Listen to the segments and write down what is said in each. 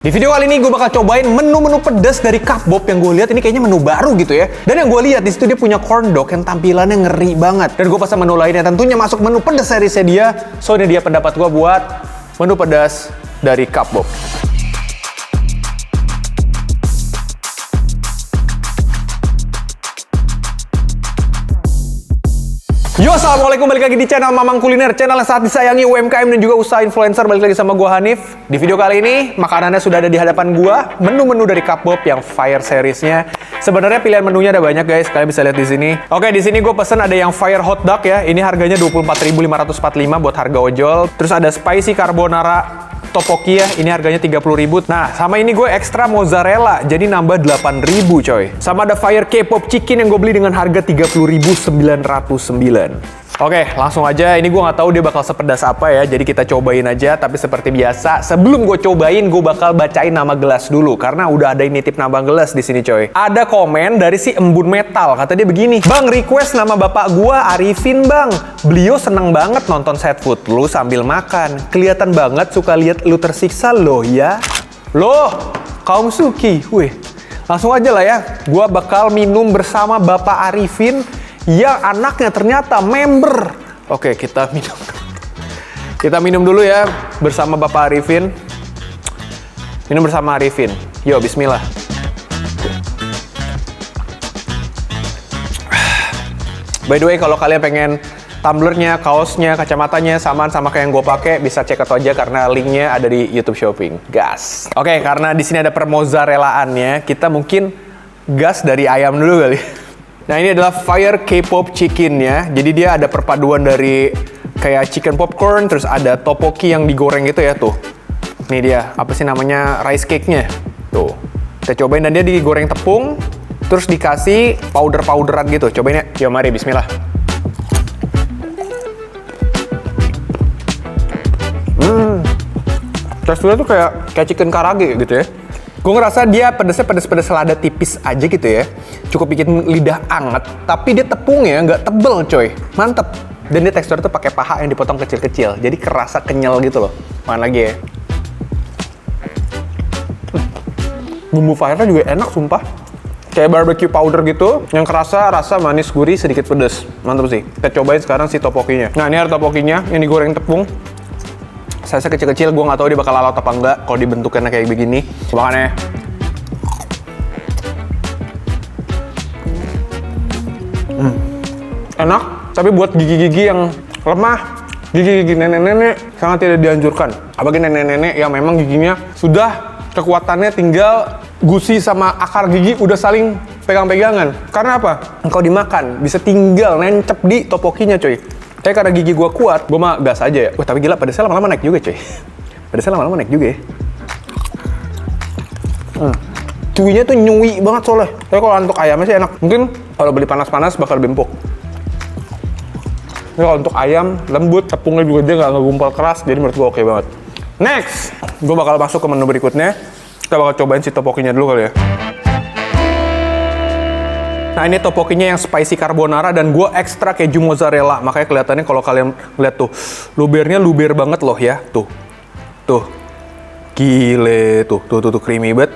Di video kali ini gue bakal cobain menu-menu pedas dari Cupbob yang gue lihat ini kayaknya menu baru gitu ya. Dan yang gue lihat di situ dia punya corn dog yang tampilannya ngeri banget. Dan gue pesan menu lainnya tentunya masuk menu pedas seriesnya dia. So ini dia pendapat gue buat menu pedas dari Cupbob. Yo, assalamualaikum, balik lagi di channel Mamang Kuliner, channel yang sangat disayangi UMKM dan juga usaha influencer. Balik lagi sama gue Hanif. Di video kali ini makanannya sudah ada di hadapan gue, menu-menu dari Cupbob yang Fire seriesnya. Sebenarnya pilihan menunya ada banyak guys, kalian bisa lihat di sini. Oke, di sini gue pesen ada yang Fire Hot Dog ya. Ini harganya 24.545 buat harga ojol. Terus ada Spicy Carbonara Tteokbokki ya, ini harganya 30.000. Nah, sama ini gue ekstra mozzarella, jadi nambah 8.000 coy. Sama ada Fire K-pop Chicken yang gue beli dengan harga 30.909. Oke, langsung aja. Ini gue nggak tahu dia bakal sepedas apa ya, jadi kita cobain aja. Tapi seperti biasa, sebelum gue cobain, gue bakal bacain nama gelas dulu, karena udah ada yang nitip nama gelas di sini coy. Ada komen dari si Embun Metal, kata dia begini, "Bang, request nama bapak gue Arifin bang. Beliau seneng banget nonton set food lu sambil makan. Kelihatan banget suka lihat lu tersiksa loh ya." Loh, kaum Suki, wih. Langsung aja lah ya, gue bakal minum bersama bapak Arifin yang anaknya ternyata member. Oke, kita minum. Kita minum dulu ya bersama Bapak Arifin. Minum bersama Arifin. Yo, bismillah. By the way, kalau kalian pengen tumblernya, kaosnya, kacamatanya samaan sama kayak yang gue pakai, bisa cek atau aja karena linknya ada di YouTube Shopping. Gas. Oke, karena di sini ada permozzarelaannya, kita mungkin gas dari ayam dulu kali. Nah, ini adalah Fire K-pop Chicken-nya. Jadi dia ada perpaduan dari kayak chicken popcorn, terus ada tteokbokki yang digoreng gitu ya, tuh. Ini dia, apa sih namanya, rice cake-nya. Tuh, kita cobain dan dia digoreng tepung, terus dikasih powder-powderan gitu. Cobain ya. Yo, mari, bismillah. Teksturnya tuh kayak chicken karage gitu ya. Gue ngerasa dia pedesnya pedes-pedes selada tipis aja gitu ya. Cukup bikin lidah anget, tapi dia tepungnya nggak tebel coy. Mantep. Dan dia teksturnya tuh pakai paha yang dipotong kecil-kecil. Jadi kerasa kenyal gitu loh. Makan lagi ya. Bumbu Fire-nya juga enak sumpah. Kayak barbecue powder gitu, yang kerasa rasa manis gurih sedikit pedes. Mantep sih. Kita cobain sekarang si tteokbokkinya. Nah, ini ada tteokbokkinya yang digoreng tepung. Saya kecil-kecil, gue nggak tahu dia bakal alot apa enggak kalau dibentuknya kayak begini. Makannya. Enak, tapi buat gigi-gigi yang lemah, gigi-gigi nenek-nenek sangat tidak dianjurkan. Apalagi nenek-nenek yang memang giginya sudah kekuatannya tinggal gusi sama akar gigi udah saling pegang-pegangan. Karena apa? Kalau dimakan bisa tinggal nencep di tteokbokkinya coy. Tapi karena gigi gue kuat, gue mah gas aja ya. Wah, tapi gila, pedesnya lama-lama naik juga coy. Pedesnya lama-lama naik juga ya. Cuinya tuh nyui banget soalnya. Tapi kalau untuk ayamnya sih enak. Mungkin kalau beli panas-panas bakal lebih empuk. Tapi kalau untuk ayam, lembut, tepungnya juga dia nggak ngegumpal keras. Jadi menurut gue oke banget. Next, gue bakal masuk ke menu berikutnya. Kita bakal cobain si tteokbokkinya dulu kali ya. Nah, ini tteokbokkinya yang spicy carbonara dan gue ekstra keju mozzarella. Makanya kelihatannya kalau kalian lihat tuh, lubernya luber banget loh ya. Tuh. Gile, tuh creamy banget.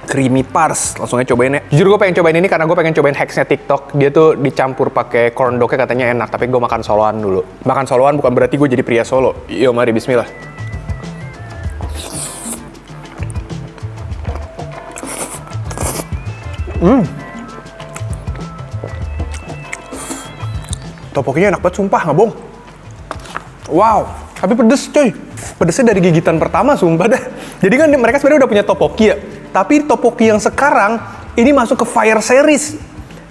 Creamy pars. Langsung aja cobain ya. Jujur gue pengen cobain ini karena gue pengen cobain hacksnya TikTok. Dia tuh dicampur pakai corn dognya katanya enak, tapi gue makan soloan dulu. Makan soloan bukan berarti gue jadi pria solo. Yo, mari bismillah. Tteokbokkinya enak banget, sumpah, nggak bohong. Wow, tapi pedes coy. Pedesnya dari gigitan pertama, sumpah dah. Jadi kan mereka sebenarnya udah punya tteokbokki ya. Tapi tteokbokki yang sekarang, ini masuk ke Fire series.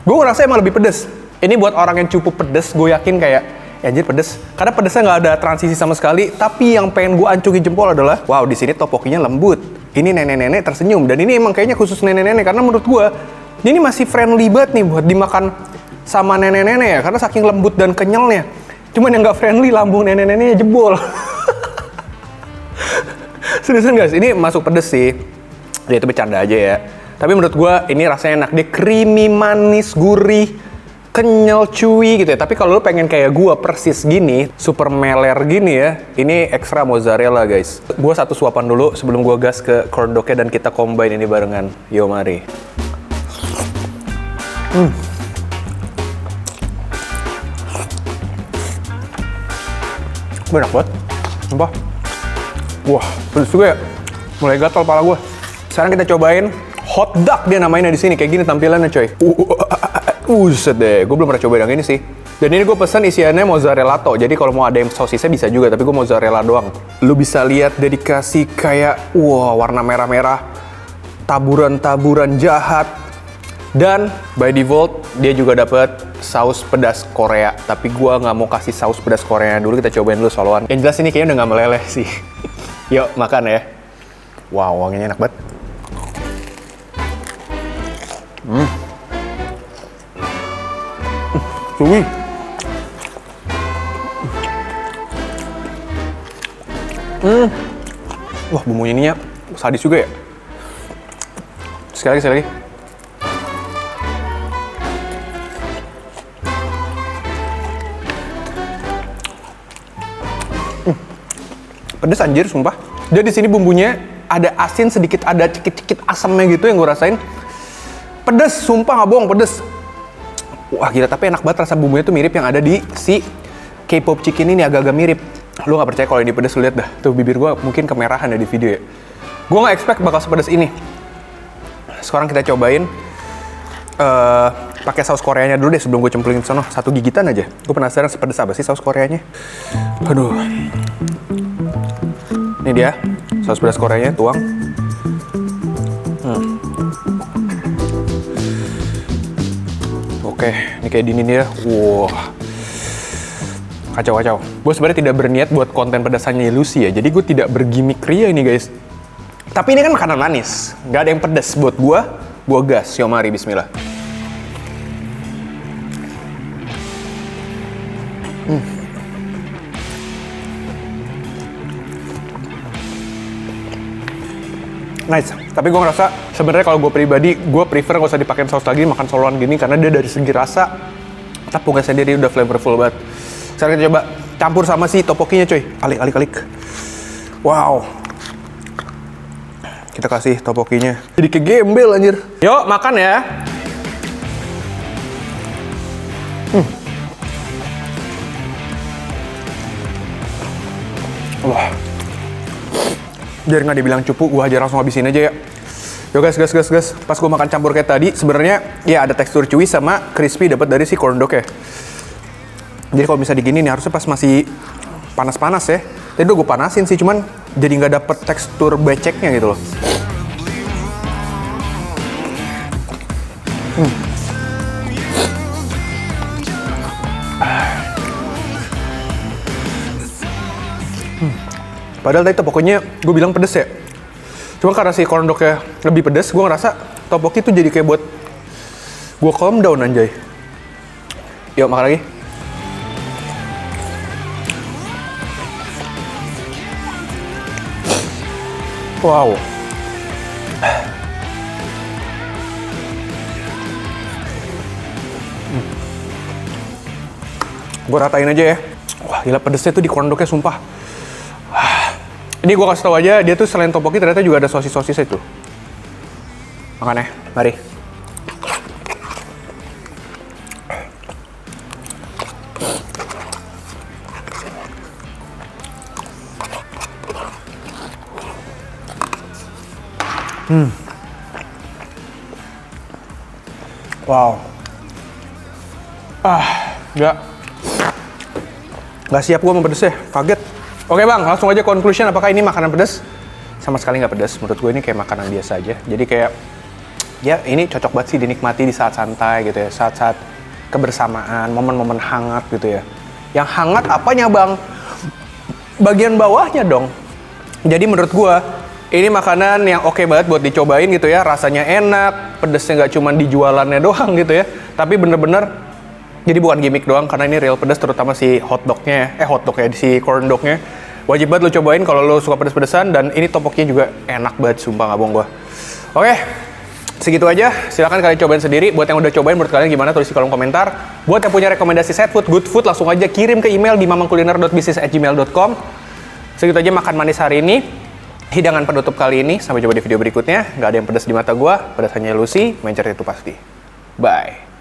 Gue ngerasa emang lebih pedes. Ini buat orang yang cukup pedes, gue yakin kayak, ya anjir pedes. Karena pedesnya nggak ada transisi sama sekali. Tapi yang pengen gue ancungi jempol adalah, wow, di sini tteokbokkinya lembut. Ini nenek-nenek tersenyum. Dan ini emang kayaknya khusus nenek-nenek. Karena menurut gue, ini masih friendly banget nih buat dimakan sama nenek-nenek ya, karena saking lembut dan kenyalnya. Cuman yang nggak friendly, lambung nenek-neneknya jebol. Seriusan guys, ini masuk pedes sih. Dia itu bercanda aja ya. Tapi menurut gue ini rasanya enak. Dia creamy, manis, gurih. kenyal, chewy gitu ya. Tapi kalau lu pengen kayak gua persis gini, super meler gini ya, ini ekstra mozzarella guys. Gua satu suapan dulu sebelum gua gas ke corn dognya dan kita combine ini barengan. Yo mari. Enak banget. Sumpah. Wah, pedes juga ya. Mulai gatal kepala gue. Sekarang kita cobain hot dog dia namanya di sini. Kayak gini tampilannya coy. Set deh. Gue belum pernah cobain yang ini sih. Dan ini gue pesen isiannya mozzarella to. Jadi kalau mau ada yang sosisnya bisa juga. Tapi gue mozzarella doang. Lu bisa lihat dia dikasih kayak warna merah-merah. Taburan-taburan jahat. Dan by default dia juga dapat saus pedas Korea. Tapi gua nggak mau kasih saus pedas Korea dulu. Kita cobain dulu soloan. Yang jelas ini kayaknya udah nggak meleleh sih. Yuk makan ya. Wow, wanginya enak banget. Chewy. Wah, bumbunya ininya sadis juga ya. Sekali lagi. Pedes anjir, sumpah. Jadi di sini bumbunya ada asin sedikit, ada cekit-cekit asamnya gitu yang gue rasain. Pedes, sumpah nggak bohong, pedes. Wah gila, tapi enak banget rasa bumbunya tuh mirip yang ada di si K-pop chicken ini, agak-agak mirip. Lu nggak percaya kalau ini pedes, lu lihat dah. Tuh bibir gue mungkin kemerahan ya di video ya. Gue nggak expect bakal sepedes ini. Sekarang kita cobain pakai saus Koreanya dulu deh sebelum gue cemplungin ke sana. Satu gigitan aja. Gue penasaran sepedes apa sih saus Koreanya. Aduh. Ini dia, saus pedas Koreanya, tuang. Oke, ini kayak dingin ya. Wah, kacau. Gue sebenarnya tidak berniat buat konten pedasannya Lucy ya, jadi gue tidak bergimmick ria ini guys. Tapi ini kan makanan manis, nggak ada yang pedas buat gue gas. Yo mari, bismillah. Nice, tapi gue ngerasa sebenarnya kalau gue pribadi, gue prefer gak usah dipakein saus lagi, makan soloan gini karena dia dari segi rasa tepungnya sendiri udah flavorful banget. Sekarang kita coba campur sama si topokinya coy. Alik. Wow. Kita kasih topokinya. Jadi kayak gembel anjir. Yuk makan ya. Wah. Biar nggak dibilang cupu, gue aja langsung habisin aja ya. Yo guys. Pas gue makan campur kayak tadi, sebenarnya ya ada tekstur chewy sama crispy dapat dari si corn dog ya. Jadi kalau bisa digini nih harusnya pas masih panas-panas ya. Tadi udah gue panasin sih, cuman jadi nggak dapet tekstur beceknya gitu loh. Padahal tadi tteokbokkinya gue bilang pedes ya. Cuma karena si corn dognya lebih pedes, gue ngerasa tteokbokki tuh jadi kayak buat gue calm down anjay. Yuk makan lagi. Wow. Gue ratain aja ya. Wah gila pedesnya tuh di corn dognya sumpah. Ini gue kasih tau aja, dia tuh selain tteokbokki ternyata juga ada sosis-sosisnya tuh. Makan ya, mari. Wow. Nggak siap gue sama pedesnya, kaget. Oke bang, langsung aja conclusion, apakah ini makanan pedas? Sama sekali nggak pedas, menurut gue ini kayak makanan biasa aja. Jadi kayak, ya ini cocok banget sih dinikmati di saat santai gitu ya, saat-saat kebersamaan, momen-momen hangat gitu ya. Yang hangat apanya bang? Bagian bawahnya dong. Jadi menurut gue, ini makanan yang oke banget buat dicobain gitu ya, rasanya enak, pedesnya nggak cuma di jualannya doang gitu ya, tapi bener-bener jadi bukan gimmick doang, karena ini real pedas, terutama si hotdognya, si corn dognya. Wajib banget lo cobain kalau lo suka pedas-pedesan, dan ini tteokbokkinya juga enak banget, sumpah nggak bohong gue. Oke, Segitu aja, silahkan kalian cobain sendiri. Buat yang udah cobain, menurut kalian gimana? Tulis di kolom komentar. Buat yang punya rekomendasi set food, good food, langsung aja kirim ke email di mamangkuliner.bisnis@gmail.com. Segitu aja makan manis hari ini. Hidangan penutup kali ini. Sampai jumpa di video berikutnya. Nggak ada yang pedas di mata gua, pedas hanya Lucy, main cerita itu pasti. Bye.